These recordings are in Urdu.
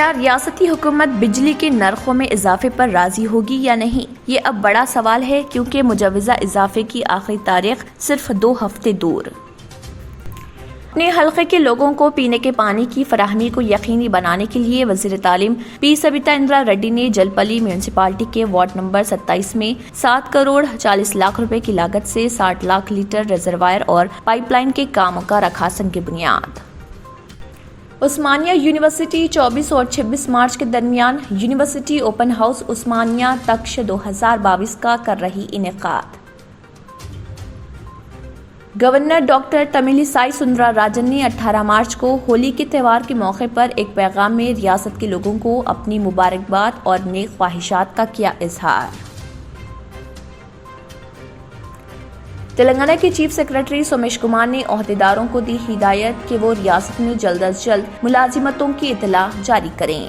کیا ریاستی حکومت بجلی کے نرخوں میں اضافے پر راضی ہوگی یا نہیں؟ یہ اب بڑا سوال ہے کیونکہ مجوزہ اضافے کی آخری تاریخ صرف 2 ہفتے دور۔ اپنے حلقے کے لوگوں کو پینے کے پانی کی فراہمی کو یقینی بنانے کے لیے وزیر تعلیم پی سبیتا اندرا ریڈی نے جلپلی میونسپلٹی کے وارڈ نمبر 27 میں 7 کروڑ 40 لاکھ روپے کی لاگت سے 60 لاکھ لیٹر ریزروائر اور پائپ لائن کے کاموں کا رکھا سنگ بنیاد۔ عثمانیہ یونیورسٹی 24 اور 26 مارچ کے درمیان یونیورسٹی اوپن ہاؤس عثمانیہ تکش 2022 کا کر رہی انعقاد۔ گورنر ڈاکٹر تمیلی سائی سندرا راجن نے 18 مارچ کو ہولی کے تہوار کے موقع پر ایک پیغام میں ریاست کے لوگوں کو اپنی مبارکباد اور نیک خواہشات کا کیا اظہار۔ تلنگانہ کے چیف سیکرٹری سومیش کمار نے عہدیداروں کو دی ہدایت کہ وہ ریاست میں جلد از جلد ملازمتوں کی اطلاع جاری کریں۔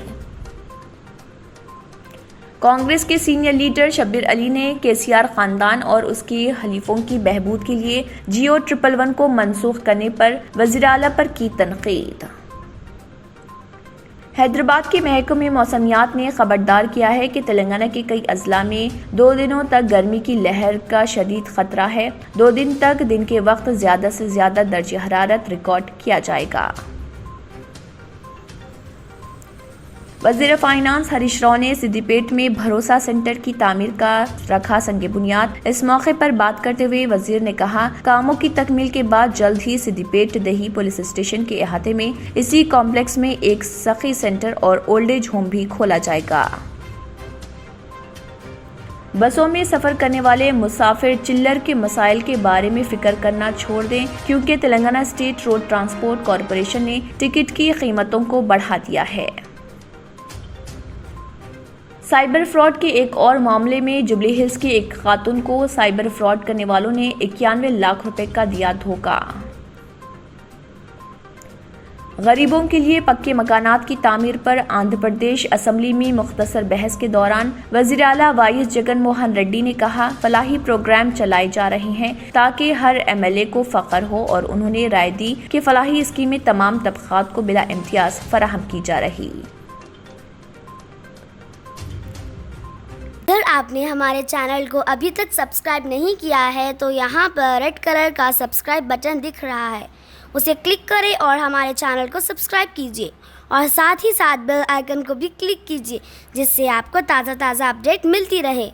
کانگریس کے سینئر لیڈر شبیر علی نے KCR خاندان اور اس کے حلیفوں کی بہبود کے لیے GO 111 کو منسوخ کرنے پر وزیر اعلیٰ پر کی تنقید۔ حیدرآباد کے محکمہ موسمیات نے خبردار کیا ہے کہ تلنگانہ کے کئی اضلاع میں 2 دنوں تک گرمی کی لہر کا شدید خطرہ ہے۔ 2 دن تک دن کے وقت زیادہ سے زیادہ درجہ حرارت ریکارڈ کیا جائے گا۔ وزیر فائنانس ہریش راؤ نے سدی پیٹ میں بھروسہ سینٹر کی تعمیر کا رکھا سنگ بنیاد۔ اس موقع پر بات کرتے ہوئے وزیر نے کہا، کاموں کی تکمیل کے بعد جلد ہی سدی پیٹ دیہی پولیس اسٹیشن کے احاطے میں اسی کمپلیکس میں ایک سخی سینٹر اور اولڈ ایج ہوم بھی کھولا جائے گا۔ بسوں میں سفر کرنے والے مسافر چلر کے مسائل کے بارے میں فکر کرنا چھوڑ دیں کیونکہ Telangana state road transport corporation نے ٹکٹ کی قیمتوں کو بڑھا دیا ہے۔ سائبر فراڈ کے ایک اور معاملے میں جوبلی ہلز کی ایک خاتون کو سائبر فراڈ کرنے والوں نے 91 لاکھ روپے کا دیا دھوکہ۔ غریبوں کے لیے پکے مکانات کی تعمیر پر آندھرا پردیش اسمبلی میں مختصر بحث کے دوران وزیر اعلیٰ وائیس جگن موہن ریڈی نے کہا، فلاحی پروگرام چلائے جا رہے ہیں تاکہ ہر MLA کو فخر ہو، اور انہوں نے رائے دی کہ فلاحی اسکیمیں تمام طبقات کو بلا امتیاز فراہم کی جا رہی۔ اگر آپ نے ہمارے چینل کو ابھی تک سبسکرائب نہیں کیا ہے تو یہاں پر ریڈ کلر کا سبسکرائب بٹن دکھ رہا ہے، اسے کلک کریں اور ہمارے چینل کو سبسکرائب کیجیے، اور ساتھ ہی ساتھ بیل آئیکن کو بھی کلک کیجیے جس سے آپ کو تازہ اپڈیٹ ملتی رہے۔